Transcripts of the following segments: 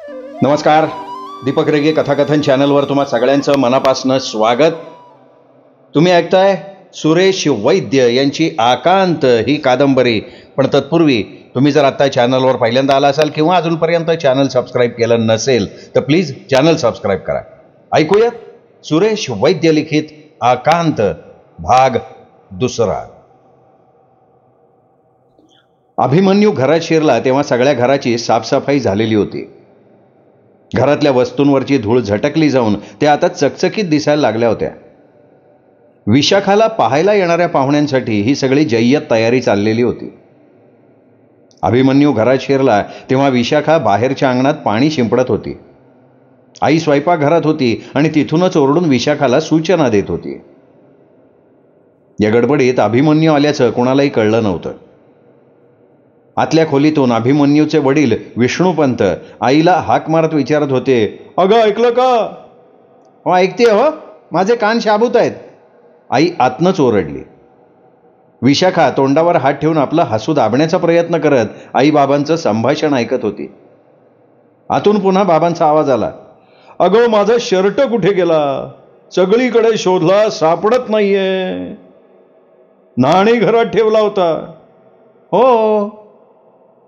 नमस्कार. दीपक रेगे कथाकथन चॅनलवर तुम्हा सगळ्यांचं मनापासून स्वागत. तुम्ही ऐकताय सुरेश वैद्य यांची आकांत ही कादंबरी. पण तत्पूर्वी तुम्ही जर आत्ता चॅनलवर पहिल्यांदा आला असाल किंवा अजूनपर्यंत चॅनल सबस्क्राईब केलं नसेल तर प्लीज चॅनल सबस्क्राईब करा. ऐकूयात सुरेश वैद्य लिखित आकांत भाग दुसरा. अभिमन्यू घरात शिरला तेव्हा सगळ्या घराची साफसफाई झालेली होती. घरातल्या वस्तूंवरची धूळ झटकली जाऊन त्या आता चकचकीत दिसायला लागल्या होत्या. विशाखाला पाहायला येणाऱ्या पाहुण्यांसाठी ही सगळी जय्यत तयारी चाललेली होती. अभिमन्यू घरात शिरला तेव्हा विशाखा बाहेरच्या अंगणात पाणी शिंपडत होती. आई स्वयंपाकघरात होती आणि तिथूनच ओरडून विशाखाला सूचना देत होती. या गडबडीत अभिमन्यू आल्याचं कोणालाही कळलं नव्हतं. आतल्या खोलीतून अभिमन्यूचे वडील विष्णुपंत आईला हाक मारत विचारत होते, अगं ऐकलं का? हो ऐकते हो, माझे कान शाबूत आहेत. आई आतनंच ओरडली. विशाखा तोंडावर हात ठेवून आपलं हसू दाबण्याचा प्रयत्न करत आई बाबांचं संभाषण ऐकत होती. आतून पुन्हा बाबांचा आवाज आला, अगं माझा शर्ट कुठे गेला? सगळीकडे शोधला, सापडत नाहीये. नाणी घरात ठेवला होता. हो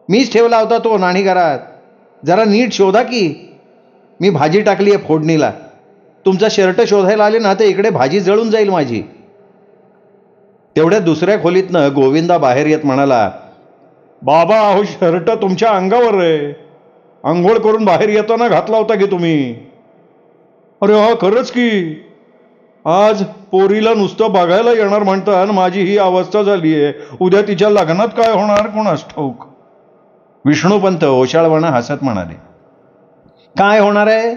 मीच ठेवला होता तो नाणी घरात. जरा नीट शोधा की. मी भाजी टाकली आहे फोडणीला. तुमचा शर्ट शोधायला आले ना तर इकडे भाजी जळून जाईल माझी. तेवढ्या दुसऱ्या खोलीतनं गोविंदा बाहेर येत म्हणाला, बाबा अहो शर्ट तुमच्या अंगावर आहे. आंघोळ करून बाहेर येताना घातला होता की तुम्ही? अरे हा खरंच की. आज पोरीला नुसतं बघायला येणार म्हणता आणि माझी ही अवस्था झाली आहे. उद्या तिच्या लग्नात काय होणार कोणास ठाऊक. विष्णुपंत ओशाळवाना हसत म्हणाले, काय होणार आहे?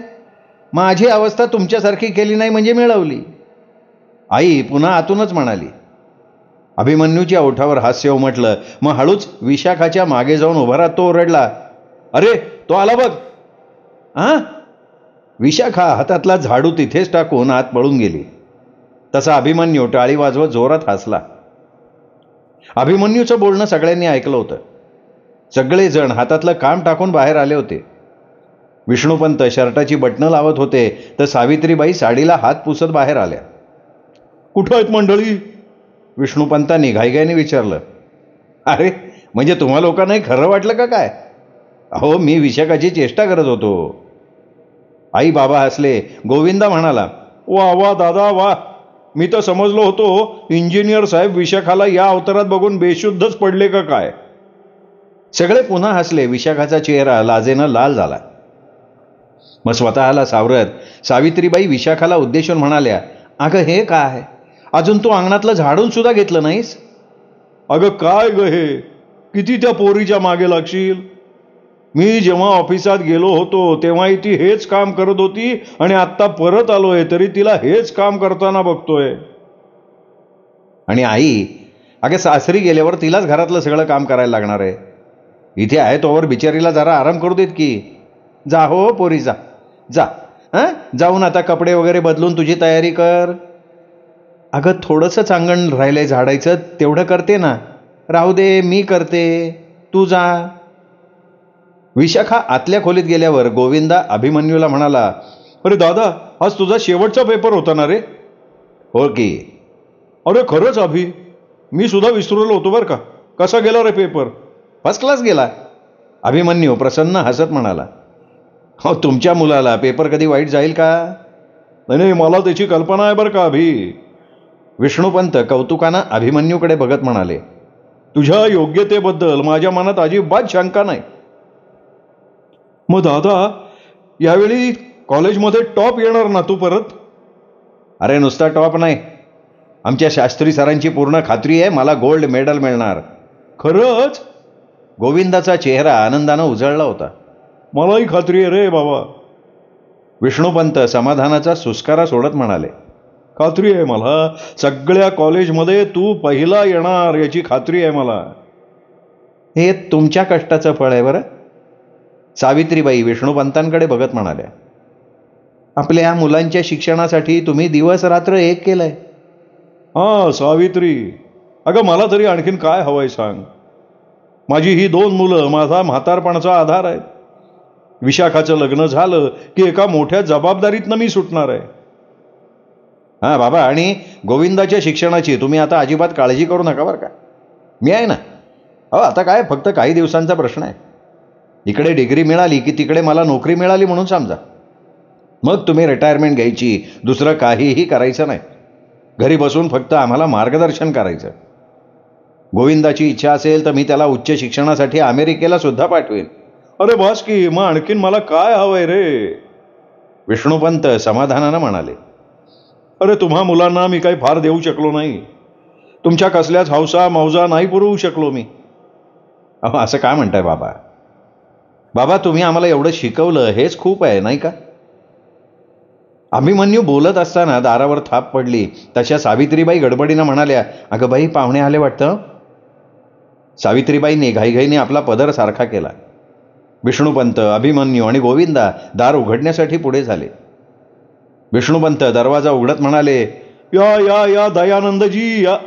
माझी अवस्था तुमच्यासारखी केली नाही म्हणजे मिळवली. आई पुन्हा आतूनच म्हणाली. अभिमन्यूच्या ओठावर हास्य उमटलं. मग हळूच विशाखाच्या मागे जाऊन उभा राहत तो ओरडला, अरे तो आला बघ. हा? विशाखा हातातला झाडू तिथेच टाकून आत पळून गेली. तसा अभिमन्यू टाळी वाजवत जोरात हसला. अभिमन्यूचं बोलणं सगळ्यांनी ऐकलं होतं. सगळेजण हातातलं काम टाकून बाहेर आले होते. विष्णुपंत शर्टाची बटणं लावत होते तर सावित्रीबाई साडीला हात पुसत बाहेर आल्या. कुठं आहेत मंडळी? विष्णुपंतांनी घाईघाईने विचारलं. अरे म्हणजे तुम्हा लोकांनाही खरं वाटलं का काय? अहो मी विशाखाची चेष्टा करत होतो. आई बाबा हसले. गोविंदा म्हणाला, वा वा दादा वा. मी तर समजलो होतो इंजिनियर साहेब विशाखाला या अवतारात बघून बेशुद्धच पडले का काय. सगळे पुन्हा हसले. विशाखाचा चेहरा लाजेनं लाल झाला. मग स्वतःला सावरत सावित्रीबाई विशाखाला उद्देशून म्हणाल्या, अगं हे काय, अजून तू अंगणातलं झाडून सुद्धा घेतलं नाहीस? अगं काय ग हे, किती त्या पोरीच्या मागे लागशील? मी जेव्हा ऑफिसात गेलो होतो तेव्हाही ती हेच काम करत होती आणि आत्ता परत आलोय तरी तिला हेच काम करताना बघतोय. आणि आई, अगं सासरी गेल्यावर तिलाच घरातलं सगळं काम करायला लागणार आहे. इथे आहे तोवर बिचारीला जरा आराम करू देत की. जा हो पोरी जा जा. जाऊन आता कपडे वगैरे बदलून तुझी तयारी कर. अगं थोडंसंच अंगण राहिलंय झाडायचं, तेवढं करते ना. राहू दे मी करते, तू जा. विशाखा आतल्या खोलीत गेल्यावर गोविंदा अभिमन्यूला म्हणाला, अरे दादा आज तुझा शेवटचा पेपर होता ना रे? हो की. अरे खरंच अभि, मी सुद्धा विसरलो होतो बरं का. कसा गेला रे पेपर? फर्स्ट क्लास गेला. अभिमन्यू प्रसन्न हसत म्हणाला, हो तुमच्या मुलाला पेपर कधी वाईट जाईल का? नाही मला त्याची कल्पना आहे बरं का अभि. विष्णुपंत कौतुकानं अभिमन्यूकडे बघत म्हणाले, तुझ्या योग्यतेबद्दल माझ्या मनात अजिबात शंका नाही. मग दादा यावेळी कॉलेजमध्ये टॉप येणार ना तू परत? अरे नुसता टॉप नाही, आमच्या शास्त्री सरांची पूर्ण खात्री आहे मला गोल्ड मेडल मिळणार. खरंच? गोविंदाचा चेहरा आनंदानं उजळला होता. मलाही खात्री आहे रे बाबा. विष्णुपंत समाधानाचा सुस्कारा सोडत म्हणाले, खात्री आहे मला. सगळ्या कॉलेजमध्ये तू पहिला येणार याची खात्री आहे मला. हे तुमच्या कष्टाचं फळ आहे बरं. सावित्रीबाई विष्णुपंतांकडे बघत म्हणाल्या, आपल्या मुलांच्या शिक्षणासाठी तुम्ही दिवस रात्र एक केलंय. हा सावित्री, अगं मला तरी आणखीन काय हवंय सांग. माझी ही 2 मुलं माझा म्हातारपणाचा आधार आहेत. विशाखाचं लग्न झालं की एका मोठ्या जबाबदारीतनं मी सुटणार आहे. हां बाबा, आणि गोविंदाच्या शिक्षणाची तुम्ही आता अजिबात काळजी करू नका बरं का. मी आहे ना. आता काय, फक्त काही दिवसांचा प्रश्न आहे. इकडे डिग्री मिळाली की तिकडे मला नोकरी मिळाली म्हणून समजा. मग तुम्ही रिटायरमेंट घ्यायची, दुसरं काहीही करायचं नाही. घरी बसून फक्त आम्हाला मार्गदर्शन करायचं. गोविंदाची इच्छा असेल तर मी त्याला उच्च शिक्षणासाठी अमेरिकेला सुद्धा पाठवेन. अरे बस की, मग आणखीन मला काय हवंय रे? विष्णुपंत समाधानानं म्हणाले. अरे तुम्हा मुलांना मी काही फार देऊ शकलो नाही. तुमच्या कसल्याच हौसा मौजा नाही पुरवू शकलो मी. असं काय म्हणताय बाबा? बाबा, तुम्ही आम्हाला एवढं शिकवलं हेच खूप आहे, नाही का? अभिमन्यू बोलत असताना दारावर थाप पडली. तशा सावित्रीबाई गडबडीनं म्हणाल्या, अगं बाई, पाहुणे आले वाटतं. सावित्रीबाईंनी घाईघाईने आपला पदर सारखा केला. विष्णुपंत, अभिमन्यू आणि गोविंदा दार उघडण्यासाठी पुढे झाले. विष्णुपंत दरवाजा उघडत म्हणाले, या या या दयानंदजी या.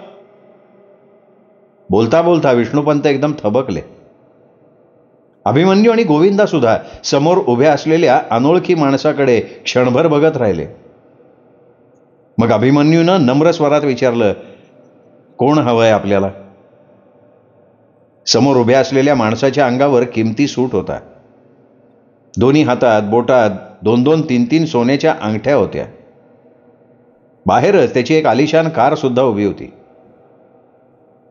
बोलता बोलता विष्णुपंत एकदम थबकले. अभिमन्यू आणि गोविंदा सुद्धा समोर उभ्या असलेल्या अनोळखी माणसाकडे क्षणभर बघत राहिले. मग अभिमन्यूनं नम्र स्वरात विचारलं, कोण हवंय आपल्याला? समोर उभ्या असलेल्या माणसाच्या अंगावर किमती सूट होता. दोन्ही हातात बोटात 2-2, 3-3 सोन्याच्या अंगठ्या होत्या. बाहेरच त्याची एक आलिशान कार सुद्धा उभी होती.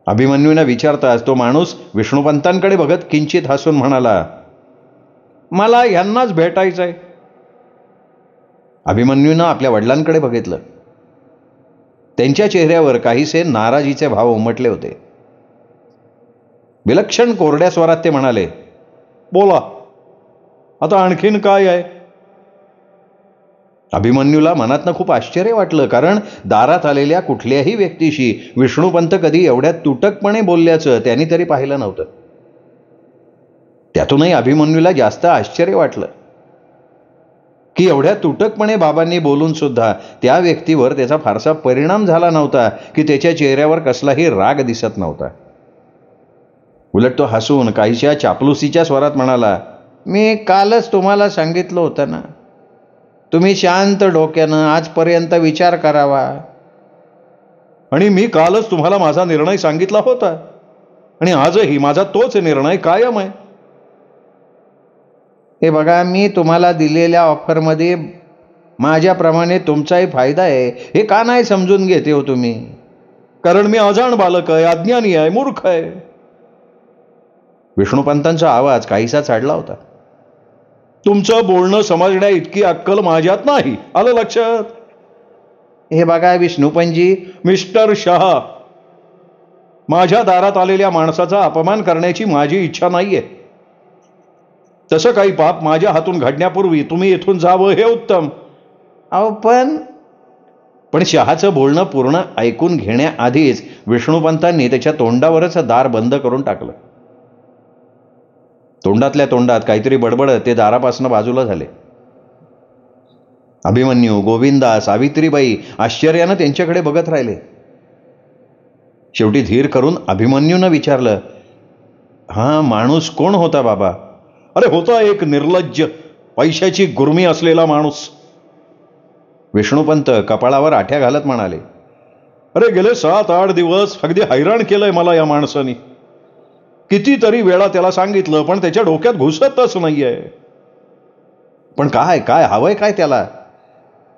अभिमन्यूनं विचारताच तो माणूस विष्णुपंतांकडे बघत किंचित हसून म्हणाला, मला यांनाच भेटायचंय. अभिमन्यूनं आपल्या वडिलांकडे बघितलं. त्यांच्या चेहऱ्यावर काहीसे नाराजीचे भाव उमटले होते. विलक्षण कोरड्या स्वरात ते म्हणाले, बोला, आता आणखीन काय आहे? अभिमन्यूला मनातनं खूप आश्चर्य वाटलं, कारण दारात आलेल्या कुठल्याही व्यक्तीशी विष्णुपंत कधी एवढ्या तुटकपणे बोलल्याचं त्यांनी तरी पाहिलं नव्हतं. त्यातूनही अभिमन्यूला जास्त आश्चर्य वाटलं की एवढ्या तुटकपणे बाबांनी बोलून सुद्धा त्या व्यक्तीवर त्याचा फारसा परिणाम झाला नव्हता, की त्याच्या चेहऱ्यावर कसलाही राग दिसत नव्हता. उलट तो हसून काहीशा चापलुसीच्या स्वरात म्हणाला, मी कालच तुम्हाला सांगितलं होतं ना, तुम्ही शांत डोक्यानं आजपर्यंत विचार करावा. आणि मी कालच तुम्हाला माझा निर्णय सांगितला होता, आणि आजही माझा तोच निर्णय कायम आहे. हे बघा, मी तुम्हाला दिलेल्या ऑफरमध्ये माझ्याप्रमाणे तुमचाही फायदा आहे हे का नाही समजून घेते हो तुम्ही? कारण मी अजाण बालक आहे, अज्ञानी आहे, मूर्ख आहे. विष्णुपंतांचा आवाज काहीसा चढला होता. तुमचं बोलणं समजण्या इतकी अक्कल माझ्यात नाही, आलं लक्षात? हे बघा विष्णुपंतजी, मिस्टर शहा, माझ्या दारात आलेल्या माणसाचा अपमान करण्याची माझी इच्छा नाहीये. तसं काही पाप माझ्या हातून घडण्यापूर्वी तुम्ही इथून जावं हे उत्तम. अहो पण शहाचं बोलणं पूर्ण ऐकून घेण्याआधीच विष्णुपंतांनी त्याच्या तोंडावरच दार बंद करून टाकलं. तोंडातल्या तोंडात काहीतरी बडबडत ते दारापासून बाजूला झाले. अभिमन्यू, गोविंदा, सावित्रीबाई आश्चर्यानं त्यांच्याकडे बघत राहिले. शेवटी धीर करून अभिमन्यूनं विचारलं, हा माणूस कोण होता बाबा? अरे होता एक निर्लज्ज, पैशाची गुर्मी असलेला माणूस. विष्णुपंत कपाळावर आठ्या घालत म्हणाले, अरे गेले 7-8 दिवस अगदी हैराण केलंय मला या माणसाने. कितीतरी वेळा त्याला सांगितलं, पण त्याच्या डोक्यात घुसतच नाहीये. पण काय काय हवंय काय त्याला?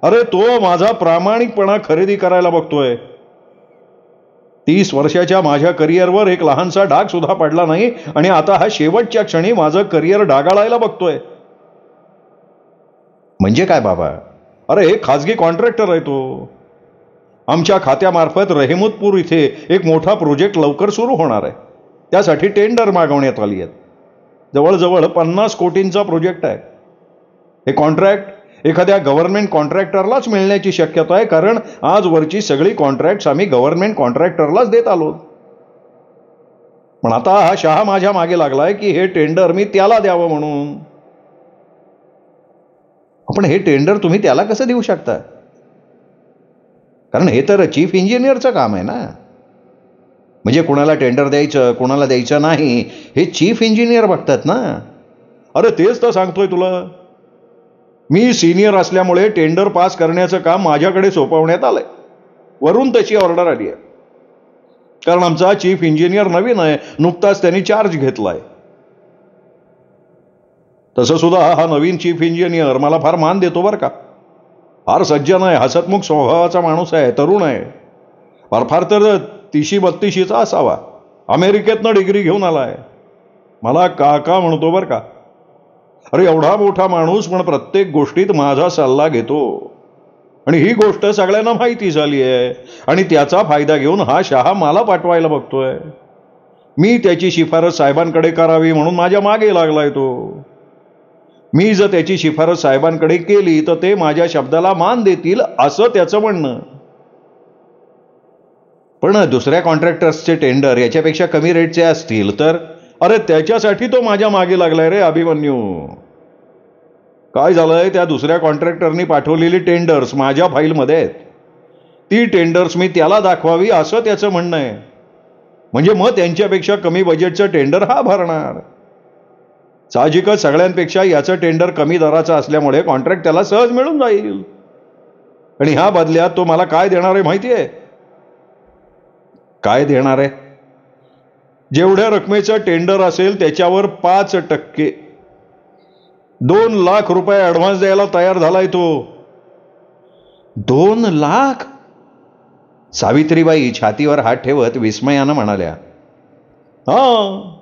अरे तो माझा प्रामाणिकपणा खरेदी करायला बघतोय. 30 वर्षाच्या माझ्या करिअरवर एक लहानसा डाग सुद्धा पडला नाही, आणि आता हा शेवटच्या क्षणी माझं करिअर डागाळायला बघतोय. म्हणजे काय बाबा? अरे एक खाजगी कॉन्ट्रॅक्टर आहे तो. आमच्या खात्यामार्फत रहेमतपूर इथे एक मोठा प्रोजेक्ट लवकर सुरू होणार आहे. त्यासाठी टेंडर मागवण्यात आली आहेत. जवळजवळ 50 कोटींचा प्रोजेक्ट आहे. हे कॉन्ट्रॅक्ट एखाद्या गव्हर्नमेंट कॉन्ट्रॅक्टरलाच मिळण्याची शक्यता आहे, कारण आजवरची सगळी कॉन्ट्रॅक्ट्स आम्ही गव्हर्नमेंट कॉन्ट्रॅक्टरलाच देत आलो. पण आता हा शहा माझ्या मागे लागलाय की हे टेंडर मी त्याला द्यावं म्हणून. आपण हे टेंडर तुम्ही त्याला कसं देऊ शकता? कारण हे तर चीफ इंजिनियरचं काम आहे ना. म्हणजे कुणाला टेंडर द्यायचं, कुणाला द्यायचं नाही, हे चीफ इंजिनियर बघतात ना. अरे तेच तर सांगतोय तुला. मी सिनियर असल्यामुळे टेंडर पास करण्याचं काम माझ्याकडे सोपवण्यात आलंय. वरून तशी ऑर्डर आली आहे. कारण आमचा चीफ इंजिनियर नवीन आहे, नुकताच त्यांनी चार्ज घेतलाय. तसं सुद्धा हा नवीन चीफ इंजिनियर मला फार मान देतो बरं का. फार सज्जन आहे, हसतमुख स्वभावाचा माणूस आहे, तरुण आहे. फार तर 30-32चा असावा. अमेरिकेतनं डिग्री घेऊन आलाय. मला काका म्हणतो बरं का. अरे एवढा मोठा माणूस पण प्रत्येक गोष्टीत माझा सल्ला घेतो. आणि ही गोष्ट सगळ्यांना माहिती झाली आहे. आणि त्याचा फायदा घेऊन हा शहा मला पाठवायला बघतोय. मी त्याची शिफारस साहेबांकडे करावी म्हणून माझ्या मागे लागलाय तो. मी जर त्याची शिफारस साहेबांकडे केली तर ते माझ्या शब्दाला मान देतील असं त्याचं म्हणणं. पण दुसऱ्या कॉन्ट्रॅक्टर्सचे टेंडर याच्यापेक्षा कमी रेटचे असतील तर? अरे त्याच्यासाठी तो माझ्या मागे लागलाय रे अभिमन्यू. काय झालंय, त्या दुसऱ्या कॉन्ट्रॅक्टरनी पाठवलेली टेंडर्स माझ्या फाईलमध्ये आहेत. ती टेंडर्स मी त्याला दाखवावी असं त्याचं म्हणणं आहे. म्हणजे मग त्यांच्यापेक्षा कमी बजेटचं टेंडर हा भरणार. साहजिकच सगळ्यांपेक्षा याचं टेंडर कमी दराचं असल्यामुळे कॉन्ट्रॅक्ट त्याला सहज मिळून जाईल. आणि ह्या बदल्यात तो मला काय देणार आहे माहितीये? काय देणार आहे? जेवढ्या रकमेचं टेंडर असेल त्याच्यावर 5%, 2 लाख रुपये ऍडव्हान्स द्यायला तयार झालाय तो. 2 लाख? सावित्रीबाई छातीवर हात ठेवत विस्मयानं म्हणाल्या. हा,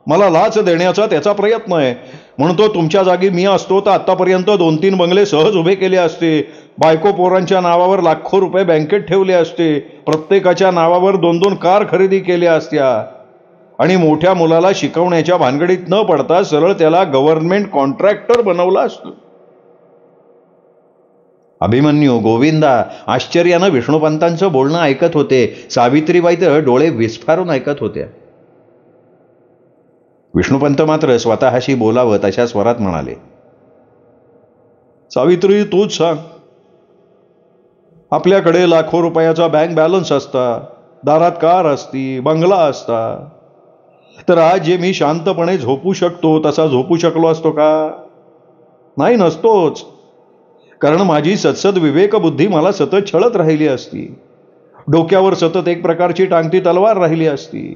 मला लाच देण्याचा त्याचा प्रयत्न आहे. म्हणतो तुमच्या जागी मी असतो तर आतापर्यंत 2-3 बंगले सहज उभे केले असते. बायको पोरांच्या नावावर लाखो रुपये बँकेत ठेवले असते. प्रत्येकाच्या नावावर 2-2 कार खरेदी केल्या असत्या. आणि मोठ्या मुलाला शिकवण्याच्या भानगडीत न पडता सरळ त्याला गव्हर्नमेंट कॉन्ट्रॅक्टर बनवला असतो. अभिमन्यू, गोविंदा आश्चर्यानं विष्णुपंतांचं बोलणं ऐकत होते. सावित्रीबाई तर डोळे विस्फारून ऐकत होत्या. विष्णुपंत मात्र स्वतःशी बोलावं तशा स्वरात म्हणाले. सावित्री, तूच सांग. आपल्याकडे लाखो रुपयाचा बँक बॅलन्स असता, दारात कार असती, बंगला असता, तर आज जे मी शांतपणे झोपू शकतो तसा झोपू शकलो असतो का? नाही, नसतोच. कारण माझी सदसद विवेक बुद्धी मला सतत छळत राहिली असती. डोक्यावर सतत एक प्रकारची टांगती तलवार राहिली असती.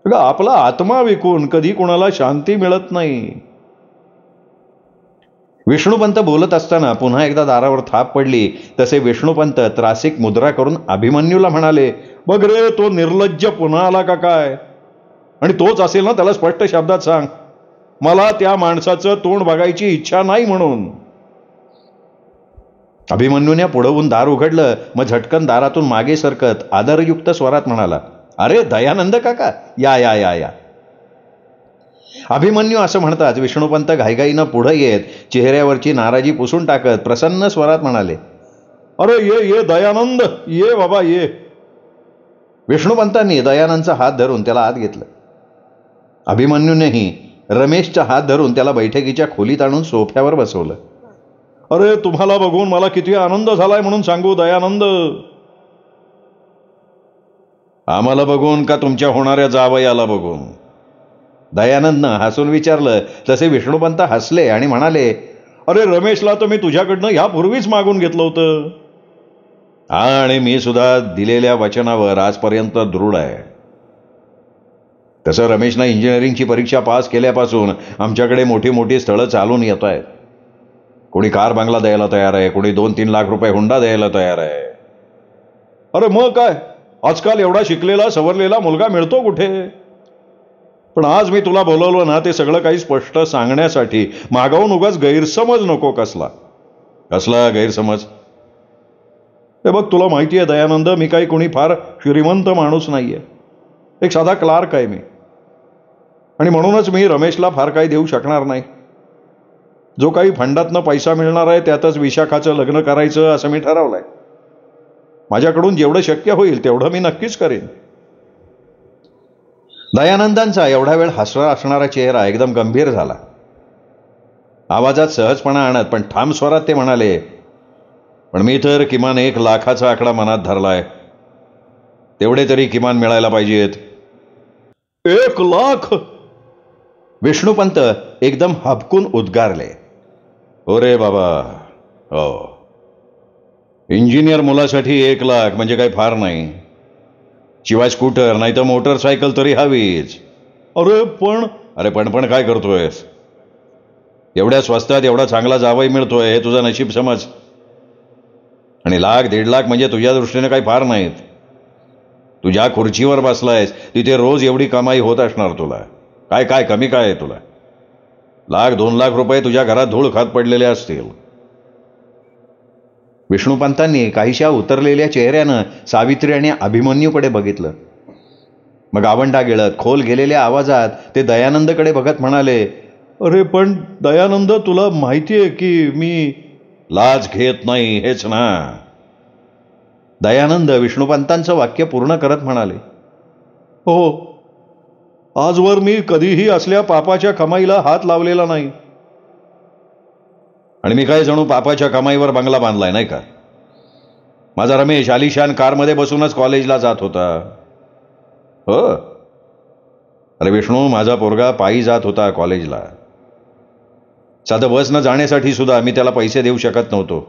आपला आत्मा विकून कधी कोणाला शांती मिळत नाही. विष्णुपंत बोलत असताना पुन्हा एकदा दारावर थाप पडली. तसे विष्णुपंत त्रासिक मुद्रा करून अभिमन्यूला म्हणाले, बघ रे, तो निर्लज्ज पुन्हा आला का काय? आणि तोच असेल ना, त्याला स्पष्ट शब्दात सांग. मला त्या माणसाचं तोंड बघायची इच्छा नाही म्हणून. अभिमन्यूने पुढवून दार उघडलं. मग झटकन दारातून मागे सरकत आदरयुक्त स्वरात म्हणाला, अरे दयानंद काका, या या या या. अभिमन्यू असं म्हणताच विष्णुपंत घाईघाईनं पुढे येत चेहऱ्यावरची नाराजी पुसून टाकत प्रसन्न स्वरात म्हणाले, अरे ये ये दयानंद, ये बाबा ये. विष्णुपंतांनी दयानंदचा हात धरून त्याला आत घेतलं. अभिमन्यूनेही रमेशचा हात धरून त्याला बैठकीच्या खोलीत आणून सोफ्यावर बसवलं. अरे तुम्हाला बघून मला किती आनंद झालाय म्हणून सांगू दयानंद. आम्हाला बघून का तुमच्या होणाऱ्या जावयाला बघून? दयानंदनं हसून विचारलं. तसे विष्णुपंत हसले आणि म्हणाले, अरे रमेशला तर मी तुझ्याकडनं ह्यापूर्वीच मागून घेतलं होतं. आणि मी सुद्धा दिलेल्या वचनावर आजपर्यंत दृढ आहे. तसं रमेशनं इंजिनिअरिंगची परीक्षा पास केल्यापासून आमच्याकडे मोठी मोठी स्थळं चालून येत आहेत. कोणी कार बंगला द्यायला तयार आहे, कोणी 2-3 लाख रुपये हुंडा द्यायला तयार आहे. अरे मग काय, आजकाल एवढा शिकलेला सवरलेला मुलगा मिळतो कुठे? पण आज मी तुला बोलवलं ना, ते सगळं काही स्पष्ट सांगण्यासाठी. मागावून उगाच गैरसमज नको. कसला गैरसमज? हे बघ, तुला माहिती आहे दयानंद, मी काही कोणी फार श्रीमंत माणूस नाहीये. एक साधा क्लार्क आहे मी. आणि म्हणूनच मी रमेशला फार काही देऊ शकणार नाही. जो काही फंडातनं पैसा मिळणार आहे त्यातच विशाखाचं लग्न करायचं असं मी ठरवलंय. माझ्याकडून जेवढं शक्य होईल तेवढं मी नक्कीच करेन. दयानंदांचा एवढा वेळ हसरा असणारा चेहरा एकदम गंभीर झाला. आवाजात सहजपणा आणत पण ठाम स्वरात ते म्हणाले, पण मी तर किमान 1 लाखाचा आकडा मनात धरलाय. तेवढे तरी किमान मिळायला पाहिजेत. 1 लाख? विष्णुपंत एकदम हबकून उद्गारले. अरे बाबा, हो, इंजिनियर मुलासाठी 1,00,000 म्हणजे काही फार नाही. शिवाय स्कूटर नाही तर मोटरसायकल तरी हवीच. अरे पण काय करतोयस? एवढ्या स्वस्तात एवढा चांगला जावई मिळतोय हे तुझं नशीब समज. आणि 1,00,000-1,50,000 म्हणजे तुझ्या दृष्टीने काही फार नाहीत. तुझ्या खुर्चीवर बसलायस तिथे रोज एवढी कमाई होत असणार तुला. काय काय कमी काय आहे तुला? 1,00,000-2,00,000 रुपये तुझ्या घरात धूळ खात पडलेले असतील. विष्णुपंतांनी काहीशा उतरलेल्या चेहऱ्यानं सावित्री आणि अभिमन्यूकडे बघितलं. मग आवंढा गिळत खोल गेलेल्या आवाजात ते दयानंदकडे बघत म्हणाले, अरे पण दयानंद, तुला माहितीये की मी लाज घेत नाही हेच ना. दयानंद विष्णुपंतांचं वाक्य पूर्ण करत म्हणाले, हो, आजवर मी कधीही असल्या पापाच्या कमाईला हात लावलेला नाही. आणि मी काय जणू पापाच्या कमाईवर बंगला बांधलाय नाही का? माझा रमेश आलिशान कारमध्ये बसूनच कॉलेजला जात होता. हो, अरे विष्णू, माझा पोरगा पायी जात होता कॉलेजला. साधं बसनं जाण्यासाठी सुद्धा मी त्याला पैसे देऊ शकत नव्हतो.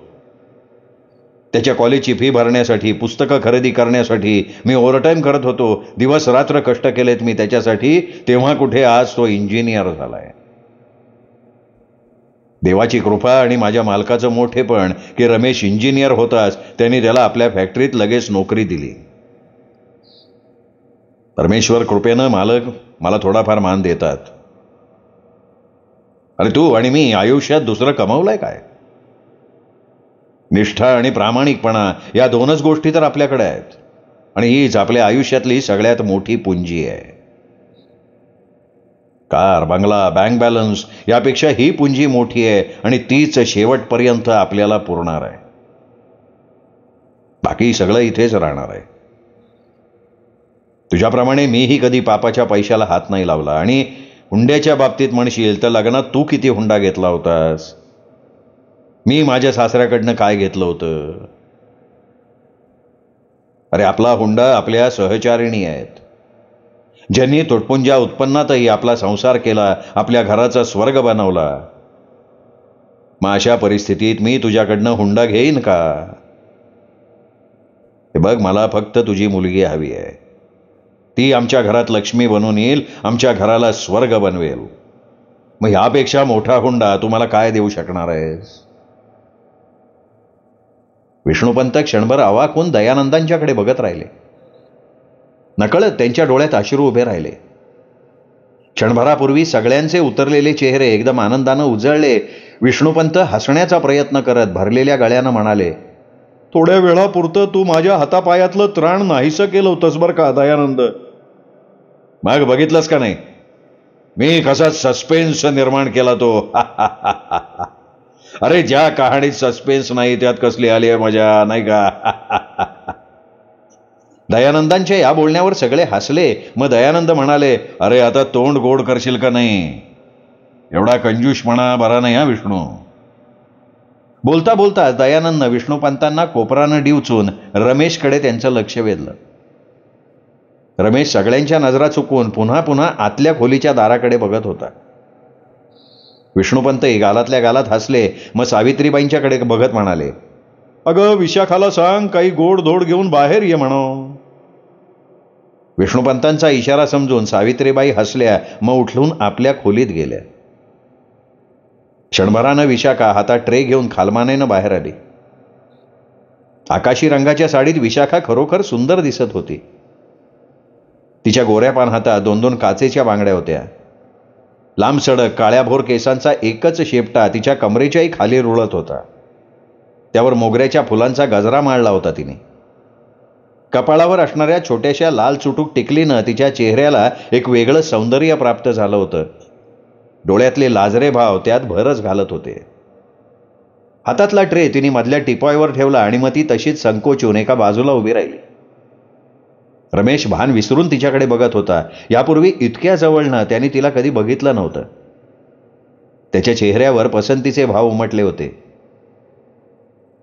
त्याच्या कॉलेजची फी भरण्यासाठी, पुस्तकं खरेदी करण्यासाठी मी ओव्हरटाईम करत होतो. दिवस रात्र कष्ट केलेत मी त्याच्यासाठी. तेव्हा कुठे आज तो इंजिनियर झालाय. देवाची कृपा आणि माझ्या मालकाचं मोठेपण की रमेश इंजिनियर होताच त्यांनी त्याला आपल्या फॅक्टरीत लगेच नोकरी दिली. परमेश्वर कृपेनं मालक मला थोडाफार मान देतात. अरे तू आणि मी आयुष्यात दुसरं कमावलंय काय? निष्ठा आणि प्रामाणिकपणा या 2च गोष्टी तर आपल्याकडे आहेत. आणि हीच आपल्या आयुष्यातली सगळ्यात मोठी पुंजी आहे. कार, बंगला, बँक बॅलन्स यापेक्षा ही पुंजी मोठी आहे आणि तीच शेवटपर्यंत आपल्याला पुरणार आहे. बाकी सगळं इथेच राहणार आहे. तुझ्याप्रमाणे मीही कधी पापाच्या पैशाला हात नाही लावला. आणि हुंड्याच्या बाबतीत म्हणशील तर लग्नात तू किती हुंडा घेतला होतास? मी माझ्या सासऱ्याकडनं काय घेतलं होतं? अरे आपला हुंडा आपल्या सहचारिणी आहेत, ज्यांनी तुटपुंज्या उत्पन्नातही आपला संसार केला, आपल्या घराचा स्वर्ग बनवला. मग अशा परिस्थितीत मी तुझ्याकडनं हुंडा घेईन का? हे बघ, मला फक्त तुझी मुलगी हवी आहे. ती आमच्या घरात लक्ष्मी बनून येईल, आमच्या घराला स्वर्ग बनवेल. मग यापेक्षा मोठा हुंडा तुम्हाला काय देऊ शकणार आहेस? विष्णुपंत क्षणभर अवाक होऊन दयानंदांच्याकडे बघत राहिले. नकळत त्यांच्या डोळ्यात अश्रू उभे राहिले. क्षणभरापूर्वी सगळ्यांचे उतरलेले चेहरे एकदम आनंदानं उजळले. विष्णुपंत हसण्याचा प्रयत्न करत भरलेल्या गळ्यानं म्हणाले, थोड्या वेळापुरतं तू माझ्या हातापायातलं त्राण नाहीसं केलं होतंस बरं का दयानंद. मग बघितलंस का नाही मी कसा सस्पेन्स निर्माण केला तो? अरे ज्या कहाणीत सस्पेन्स नाही त्यात कसली आली आहे मजा, नाही का? दयानंदांच्या या बोलण्यावर सगळे हसले. मग दयानंद म्हणाले, अरे आता तोंड गोड करशील का नाही? एवढा कंजूषपणा बरा नाही हा विष्णू. बोलता बोलता दयानंद विष्णुपंतांना कोपरानं डिवचून रमेशकडे त्यांचं लक्ष वेधलं. रमेश सगळ्यांच्या नजरा चुकवून पुन्हा पुन्हा आतल्या खोलीच्या दाराकडे बघत होता. विष्णुपंत गालातल्या गालात हसले. मग सावित्रीबाईंच्याकडे बघत म्हणाले, अगं विशाखाला सांग काही गोड धोड घेऊन बाहेर ये म्हणो. विष्णुपंतांचा इशारा समजून सावित्रीबाई हसल्या. मग उठलून आपल्या खोलीत गेल्या. क्षणभरानं विशाखा हातात ट्रे घेऊन खालमानेनं बाहेर आली. आकाशी रंगाच्या साडीत विशाखा खरोखर सुंदर दिसत होती. तिच्या गोऱ्या पान हातात 2-2 काचेच्या बांगड्या होत्या. लांब सडक काळ्याभोर केसांचा एकच शेपटा तिच्या कमरेच्याही खाली रुळत होता. त्यावर मोगऱ्याच्या फुलांचा गजरा मांडला होता तिने. कपाळावर असणाऱ्या छोट्याशा लाल चुटूक टिकलीनं तिच्या चेहऱ्याला एक वेगळं सौंदर्य प्राप्त झालं होतं. डोळ्यातले लाजरे भाव त्यात भरच घालत होते. हातातला ट्रे तिने मधल्या टिपॉयवर ठेवला आणि मग ती तशीच संकोचून एका बाजूला उभी राहिली. रमेश भान विसरून तिच्याकडे बघत होता. यापूर्वी इतक्या जवळनं त्याने तिला कधी बघितलं नव्हतं. त्याच्या चेहऱ्यावर पसंतीचे भाव उमटले होते.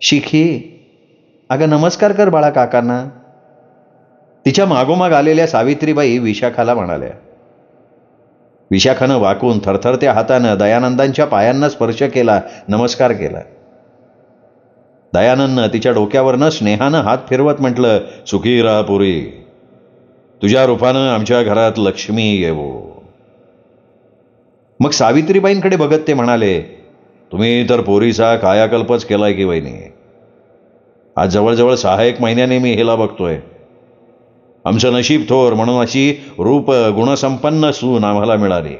शिखी, अगं नमस्कार कर बाळा काकांना. तिच्या मागोमाग आलेल्या सावित्रीबाई विशाखाला म्हणाल्या. विशाखानं वाकून थरथरत्या हातानं दयानंदांच्या पायांना स्पर्श केला, नमस्कार केला. दयानंदनं तिच्या डोक्यावरनं स्नेहानं हात फिरवत म्हटलं, सुखी राहा पुरी, तुझ्या रूपानं आमच्या घरात लक्ष्मी येवो. मग सावित्रीबाईंकडे बघत ते म्हणाले, तुम्ही तर पोरीचा कायाकल्पच केलाय की वहिनी. आज जवळजवळ 6-1 महिन्याने मी हिला बघतोय. आमचं नशीब थोर म्हणून अशी रूप गुणसंपन्न सून आम्हाला मिळाली.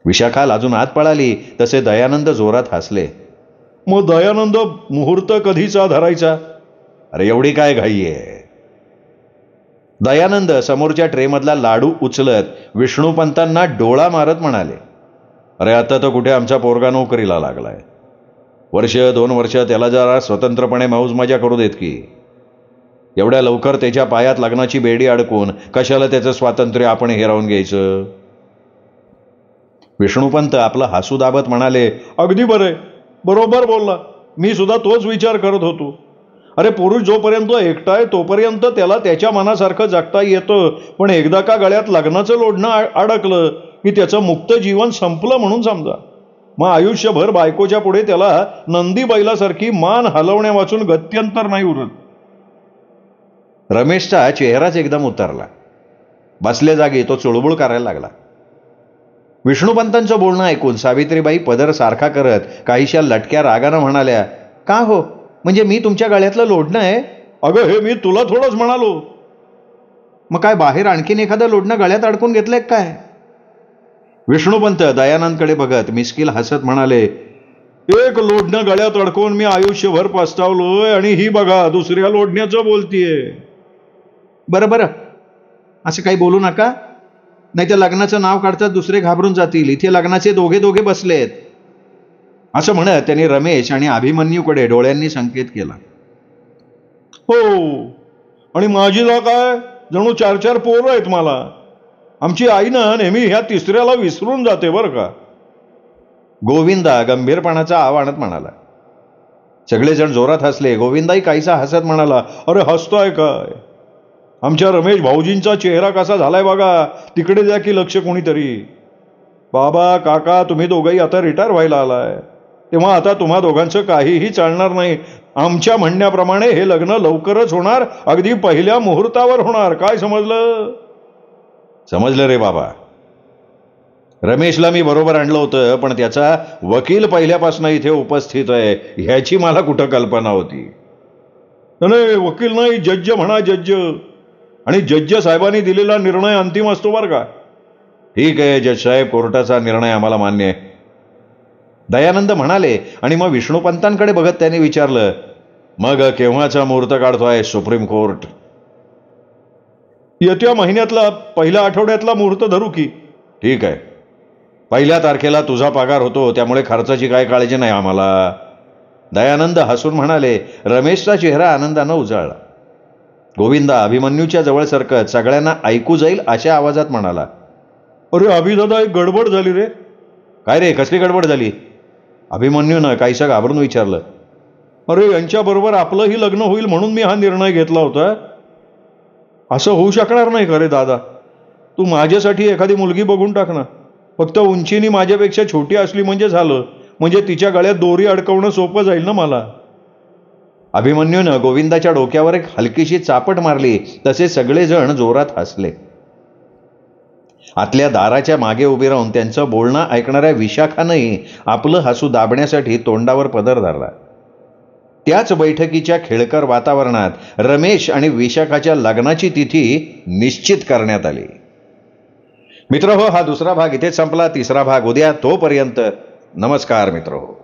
विशाखा लाजून आत पळाली तसे दयानंद जोरात हसले. मग दयानंद मुहूर्त कधीचा धरायचा? अरे एवढी काय घाई आहे? दयानंद समोरच्या ट्रेमधला लाडू उचलत विष्णुपंतांना डोळा मारत म्हणाले, अरे आता तर कुठे आमचा पोरगा नोकरीला लागलाय. 1-2 वर्ष त्याला जरा स्वतंत्रपणे मौज मजा करू देत की. एवढ्या लवकर त्याच्या पायात लग्नाची बेडी अडकून कशाला त्याचं स्वातंत्र्य आपण हिरावून घ्यायचं? विष्णुपंत आपलं हसू दाबत म्हणाले, अगदी बरे, बरोबर बोलला. मी सुद्धा तोच विचार करत होतो. अरे पुरुष जोपर्यंत एकटा आहे तोपर्यंत त्याला त्याच्या मनासारखं जगता येतं, पण एकदा का गळ्यात लग्नाचं लोढणं अडकलं की त्याचं मुक्त जीवन संपलं म्हणून समजा. मग आयुष्यभर बायकोच्या पुढे त्याला नंदी बैलासारखी मान हलवण्या वाचून गत्यंतर नाही उरत. रमेशचा चेहराच एकदम उतरला. बसल्या जागी तो चुळबुळ करायला लागला. विष्णुपंतांचं बोलणं ऐकून सावित्रीबाई पदर सारखा करत काहीशा लटक्या रागानं म्हणाल्या, का हो, म्हणजे मी तुमच्या गळ्यातलं लोढणं आहे? अगं हे मी तुला थोडंच म्हणालो. मग काय बाहेर आणखीन एखादं लोढणं गळ्यात अडकून घेतलंय काय? विष्णुपंत दयानंदकडे बघत मिस्किल हसत म्हणाले, एक लोढणं गळ्यात अडकून मी आयुष्यभर पस्तावलोय आणि ही बघा दुसऱ्या लोढण्याचं बोलतीये. बरं असं काही बोलू नका, नाही तर लग्नाचं नाव काढतात दुसरे घाबरून जातील. इथे लग्नाचे दोघे बसलेत. असं म्हणत त्यांनी रमेश आणि अभिमन्यूकडे डोळ्यांनी संकेत केला. हो, आणि माझीला काय जणू 4-4 पोरं आहेत मला. आमची आई ना नेहमी ह्या तिसऱ्याला विसरून जाते बरं का. गोविंदा गंभीरपणाचा आव आणत म्हणाला. सगळेजण जोरात हसले. गोविंदाही काहीसा हसत म्हणाला, अरे हसताय काय? आमच्या रमेश भाऊजींचा चेहरा कसा झालाय बघा. तिकडे द्या की लक्ष कोणीतरी. बाबा काका तुम्ही दोघंही आता रिटायर व्हायला आलाय, तेव्हा आता तुम्हा दोघांचं काहीही चालणार नाही. आमच्या म्हणण्याप्रमाणे हे लग्न लवकरच होणार, अगदी पहिल्या मुहूर्तावर होणार. काय समजलं? समजलं रे बाबा. रमेशला मी बरोबर आणलं होतं, पण त्याचा वकील पहिल्यापासून इथे उपस्थित आहे ह्याची मला कुठं कल्पना होती. नाही वकील नाही, जड्ज म्हणा, जड्ज. आणि जड्ज साहेबांनी दिलेला निर्णय अंतिम असतो बरं का. ठीक आहे जज साहेब, कोर्टाचा निर्णय आम्हाला मान्य आहे, दयानंद म्हणाले. आणि मग विष्णुपंतांकडे बघत त्याने विचारलं, मग केव्हाचा मुहूर्त काढतोय सुप्रीम कोर्ट? येत्या महिन्यातला पहिल्या आठवड्यातला मुहूर्त धरू की. ठीक आहे. 1 तारखेला तुझा पगार होतो, त्यामुळे खर्चाची काय काळजी नाही आम्हाला, दयानंद हसून म्हणाले. रमेशचा चेहरा आनंदानं उजाळला. गोविंदा अभिमन्यूच्या जवळ सरकत सगळ्यांना ऐकू जाईल अशा आवाजात म्हणाला, अरे अभिदादा एक गडबड झाली रे. काय रे, कसली गडबड झाली? अभिमन्यूनं काहीसं घाबरून विचारलं. अरे यांच्याबरोबर आपलंही लग्न होईल म्हणून मी हा निर्णय घेतला होता. असं होऊ शकणार नाही का रे दादा? तू माझ्यासाठी एखादी मुलगी बघून टाक ना. फक्त उंचीनी माझ्यापेक्षा छोटी असली म्हणजे झालं, म्हणजे तिच्या गळ्यात दोरी अडकवणं सोपं जाईल ना मला. अभिमन्यूनं गोविंदाच्या डोक्यावर एक हलकीशी चापट मारली, तसे सगळेजण जोरात हसले. आतल्या दाराच्या मागे उभी राहून त्यांचं बोलणं ऐकणाऱ्या विशाखानंही आपलं हसू दाबण्यासाठी तोंडावर पदर धरला. त्याच बैठकीच्या खेळकर वातावरणात रमेश आणि विशाखाच्या लग्नाची तिथी निश्चित करण्यात आली. मित्रहो, हा 2रा भाग इथेच संपला. 3रा भाग उद्या. तोपर्यंत नमस्कार मित्रहो.